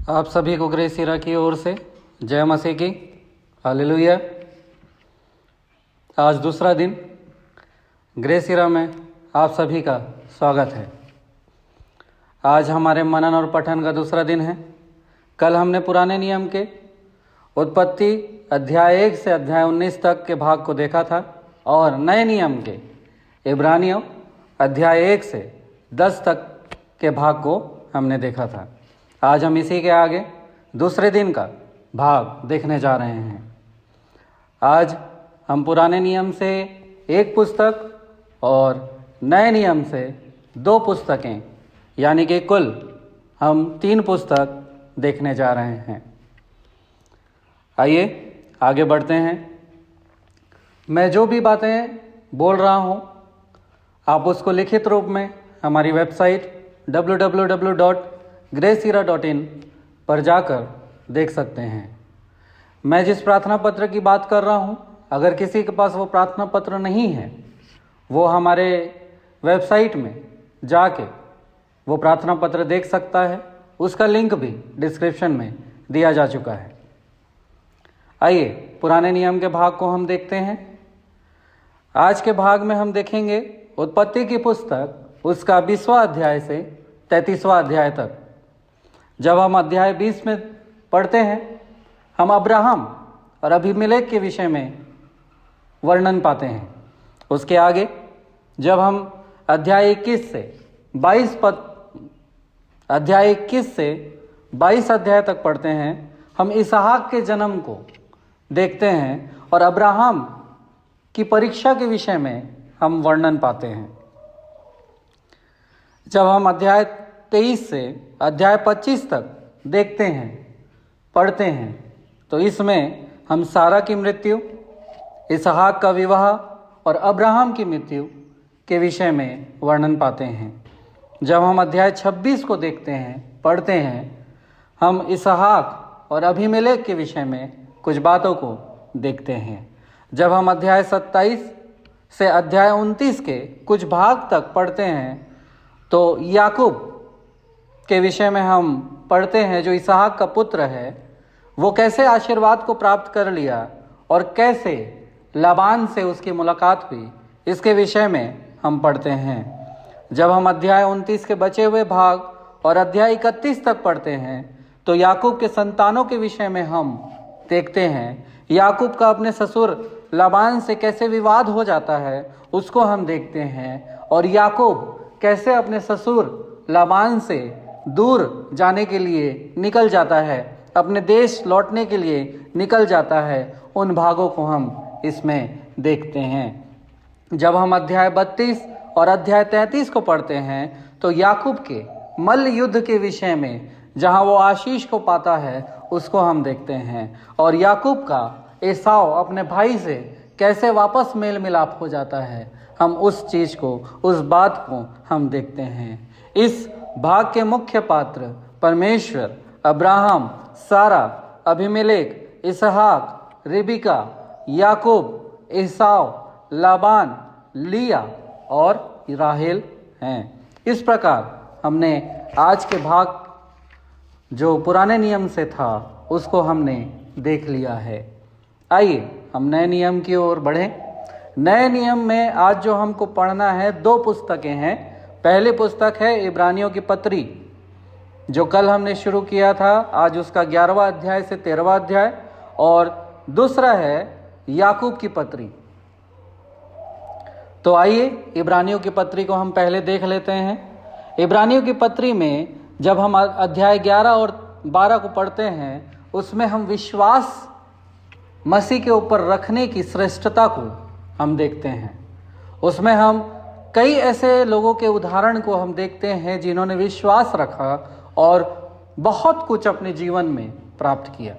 आप सभी को ग्रेस हीरा की ओर से जय मसीह की। हालेलुया। आज दूसरा दिन ग्रेस हीरा में आप सभी का स्वागत है। आज हमारे मनन और पठन का दूसरा दिन है। कल हमने पुराने नियम के उत्पत्ति अध्याय 1 से अध्याय 19 तक के भाग को देखा था और नए नियम के इब्रानियों अध्याय 1 से 10 तक के भाग को हमने देखा था। आज हम इसी के आगे दूसरे दिन का भाग देखने जा रहे हैं। आज हम पुराने नियम से एक पुस्तक और नए नियम से 2 पुस्तकें यानी कि कुल हम 3 पुस्तक देखने जा रहे हैं। आइए आगे बढ़ते हैं। मैं जो भी बातें बोल रहा हूँ आप उसको लिखित रूप में हमारी वेबसाइट www.gracehira.in पर जाकर देख सकते हैं। मैं जिस प्रार्थना पत्र की बात कर रहा हूँ, अगर किसी के पास वो प्रार्थना पत्र नहीं है, वो हमारे वेबसाइट में जाके वो प्रार्थना पत्र देख सकता है। उसका लिंक भी डिस्क्रिप्शन में दिया जा चुका है। आइए पुराने नियम के भाग को हम देखते हैं। आज के भाग में हम देखेंगे उत्पत्ति की पुस्तक उसका 20वां अध्याय से 33वां अध्याय तक। जब हम अध्याय 20 में पढ़ते हैं, हम अब्राहम और अबीमेलेक के विषय में वर्णन पाते हैं। उसके आगे जब हम अध्याय 21 से 22 अध्याय तक पढ़ते हैं, हम इसहाक के जन्म को देखते हैं और अब्राहम की परीक्षा के विषय में हम वर्णन पाते हैं। जब हम अध्याय 23 से अध्याय 25 तक देखते हैं, पढ़ते हैं, तो इसमें हम सारा की मृत्यु, इसहाक का विवाह और अब्राहम की मृत्यु के विषय में वर्णन पाते हैं। जब हम अध्याय 26 को देखते हैं, पढ़ते हैं, हम इसहाक और अबीमेलेक के विषय में कुछ बातों को देखते हैं। जब हम अध्याय 27 से अध्याय 29 के कुछ भाग तक पढ़ते हैं, तो याकूब के विषय में हम पढ़ते हैं, जो इसहाक का पुत्र है, वो कैसे आशीर्वाद को प्राप्त कर लिया और कैसे लाबान से उसकी मुलाकात हुई, इसके विषय में हम पढ़ते हैं। जब हम अध्याय 29 के बचे हुए भाग और अध्याय 31 तक पढ़ते हैं, तो याकूब के संतानों के विषय में हम देखते हैं। याकूब का अपने ससुर लाबान से कैसे विवाद हो जाता है, उसको हम देखते हैं। और याकूब कैसे अपने ससुर लाबान से दूर जाने के लिए निकल जाता है, अपने देश लौटने के लिए निकल जाता है, उन भागों को हम इसमें देखते हैं। जब हम अध्याय 32 और अध्याय 33 को पढ़ते हैं, तो याकूब के मल्ल युद्ध के विषय में जहां वो आशीष को पाता है, उसको हम देखते हैं। और याकूब का एसाव अपने भाई से कैसे वापस मेल मिलाप हो जाता है, हम उस चीज़ को, उस बात को हम देखते हैं। इस भाग के मुख्य पात्र परमेश्वर, अब्राहम, सारा, अबीमेलेक, इसहाक, रिबिका, याकूब, एसाव, लाबान, लिया और राहेल हैं। इस प्रकार हमने आज के भाग जो पुराने नियम से था, उसको हमने देख लिया है। आइए हम नए नियम की ओर बढ़ें। नए नियम में आज जो हमको पढ़ना है, 2 पुस्तकें हैं। पहली पुस्तक है इब्रानियों की पत्री, जो कल हमने शुरू किया था। आज उसका 11वां अध्याय से 13वां अध्याय। और दूसरा है याकूब की पत्री। तो आइए इब्रानियों की पत्री को हम पहले देख लेते हैं। इब्रानियों की पत्री में जब हम अध्याय 11 और 12 को पढ़ते हैं, उसमें हम विश्वास मसीह के ऊपर रखने की श्रेष्ठता को हम देखते हैं। उसमें हम कई ऐसे लोगों के उदाहरण को हम देखते हैं जिन्होंने विश्वास रखा और बहुत कुछ अपने जीवन में प्राप्त किया।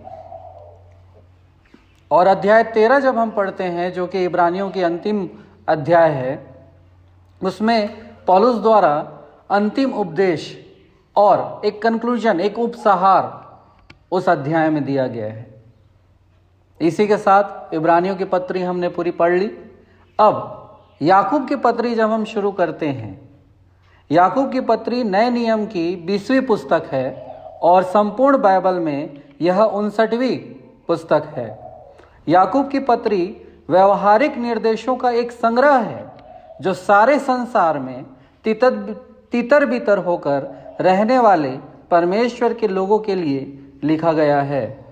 और अध्याय 13 जब हम पढ़ते हैं, जो कि इब्रानियों की अंतिम अध्याय है, उसमें पौलुस द्वारा अंतिम उपदेश और एक कंक्लूजन, एक उपसंहार उस अध्याय में दिया गया है। इसी के साथ इब्रानियों की पत्री हमने पूरी पढ़ ली। अब याकूब की पत्री जब हम शुरू करते हैं, याकूब की पत्री नए नियम की 20वीं पुस्तक है और संपूर्ण बाइबल में यह 59वीं पुस्तक है। याकूब की पत्री व्यवहारिक निर्देशों का एक संग्रह है जो सारे संसार में तितर बितर होकर रहने वाले परमेश्वर के लोगों के लिए लिखा गया है।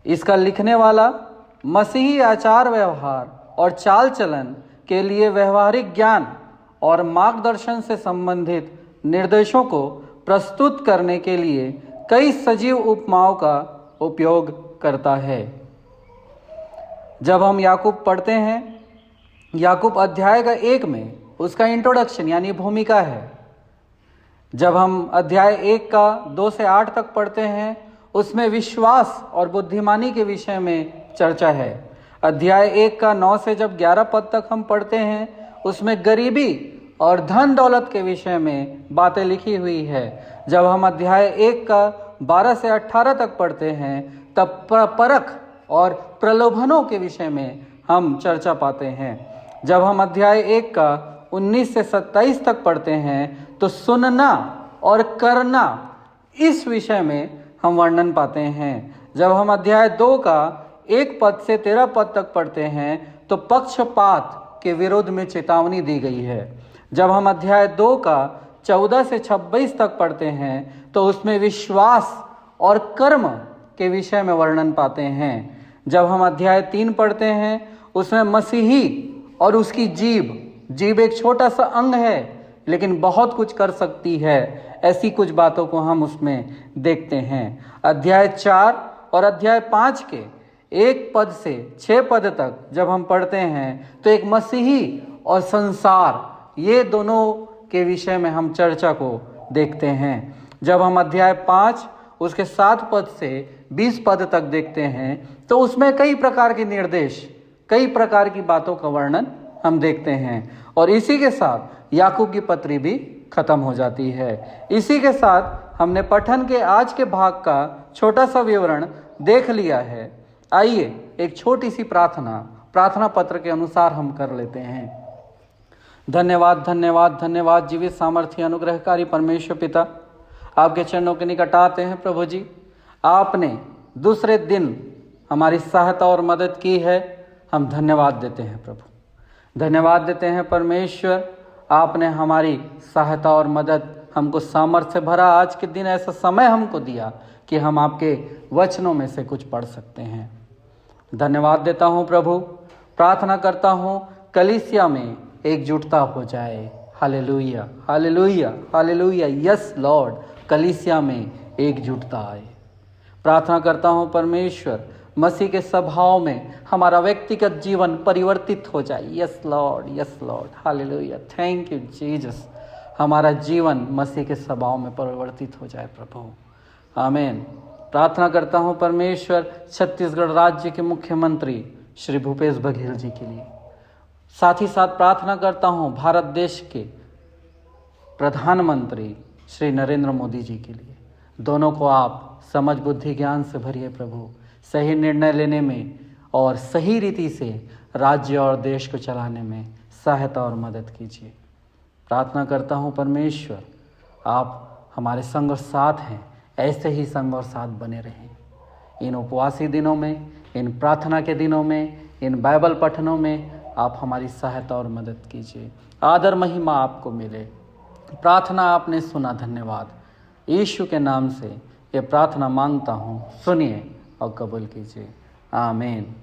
इसका लिखने वाला मसीही आचार व्यवहार और चाल चलन के लिए व्यवहारिक ज्ञान और मार्गदर्शन से संबंधित निर्देशों को प्रस्तुत करने के लिए कई सजीव उपमाओं का उपयोग करता है। जब हम याकूब पढ़ते हैं, याकूब अध्याय का 1 में उसका इंट्रोडक्शन यानी भूमिका है। जब हम अध्याय 1 का 2 से 8 तक पढ़ते हैं, उसमें विश्वास और बुद्धिमानी के विषय में चर्चा है। अध्याय 1 का 9 से जब 11 पद तक हम पढ़ते हैं, उसमें गरीबी और धन दौलत के विषय में बातें लिखी हुई है। जब हम अध्याय 1 का 12 से 18 तक पढ़ते हैं, तब परख और प्रलोभनों के विषय में हम चर्चा पाते हैं। जब हम अध्याय 1 का 19 से 27 तक पढ़ते हैं, तो सुनना और करना इस विषय में हम वर्णन पाते हैं। जब हम अध्याय 2 का 1 पद से 13 पद तक पढ़ते हैं, तो पक्षपात के विरोध में चेतावनी दी गई है। जब हम अध्याय 2 का 14 से 26 तक पढ़ते हैं, तो उसमें विश्वास और कर्म के विषय में वर्णन पाते हैं। जब हम अध्याय 3 पढ़ते हैं, उसमें मसीही और उसकी जीभ एक छोटा सा अंग है, लेकिन बहुत कुछ कर सकती है। ऐसी कुछ बातों को हम उसमें देखते हैं। अध्याय 4 और अध्याय 5 के 1 पद से 6 पद तक जब हम पढ़ते हैं, तो एक मसीही और संसार, ये दोनों के विषय में हम चर्चा को देखते हैं। जब हम अध्याय 5 उसके 7 पद से 20 पद तक देखते हैं, तो उसमें कई प्रकार के निर्देश, कई प्रकार की बातों का वर्णन हम देखते हैं। और इसी के साथ याकूब की पत्री भी खत्म हो जाती है। इसी के साथ हमने पठन के आज के भाग का छोटा सा विवरण देख लिया है। आइए एक छोटी सी प्रार्थना पत्र के अनुसार हम कर लेते हैं। धन्यवाद धन्यवाद धन्यवाद जीवित सामर्थ्य अनुग्रहकारी परमेश्वर पिता, आपके चरणों के निकट आते हैं। प्रभु जी, आपने दूसरे दिन हमारी सहायता और मदद की है, हम धन्यवाद देते हैं। प्रभु धन्यवाद देते हैं परमेश्वर, आपने हमारी सहायता और मदद, हमको सामर्थ्य से भरा आज के दिन ऐसा समय हमको दिया कि हम आपके वचनों में से कुछ पढ़ सकते हैं। धन्यवाद देता हूँ प्रभु, प्रार्थना करता हूँ कलीसिया में एकजुटता हो जाए। Hallelujah hallelujah hallelujah, yes Lord, कलीसिया में एकजुटता आए। प्रार्थना करता हूँ परमेश्वर, मसीह के स्वभाव में हमारा व्यक्तिगत जीवन परिवर्तित हो जाए। Yes Lord, hallelujah, thank you Jesus. हमारा जीवन मसीह के स्वभाव में परिवर्तित हो जाए प्रभु, आमीन। प्रार्थना करता हूँ परमेश्वर छत्तीसगढ़ राज्य के मुख्यमंत्री श्री भूपेश बघेल जी के लिए। साथ ही साथ प्रार्थना करता हूँ भारत देश के प्रधानमंत्री श्री नरेंद्र मोदी जी के लिए। दोनों को आप समझ बुद्धि ज्ञान से भरिए प्रभु, सही निर्णय लेने में और सही रीति से राज्य और देश को चलाने में सहायता और मदद कीजिए। प्रार्थना करता हूँ परमेश्वर, आप हमारे संग और साथ हैं, ऐसे ही संग और साथ बने रहें। इन उपवासी दिनों में, इन प्रार्थना के दिनों में, इन बाइबल पठनों में आप हमारी सहायता और मदद कीजिए। आदर महिमा आपको मिले। प्रार्थना आपने सुना, धन्यवाद। यीशु के नाम से ये प्रार्थना मांगता हूँ, सुनिए और कबूल कीजिए, आमीन।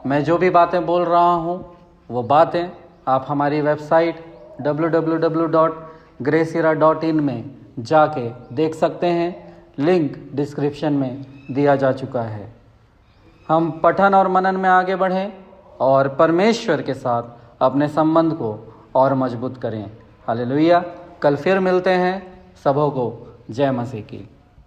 मैं जो भी बातें बोल रहा हूँ वो बातें आप हमारी वेबसाइट www.gracera.in में जाके देख सकते हैं। लिंक डिस्क्रिप्शन में दिया जा चुका है। हम पठन और मनन में आगे बढ़ें और परमेश्वर के साथ अपने संबंध को और मजबूत करें। हालेलुया। कल फिर मिलते हैं। सबों को जय मसीह की।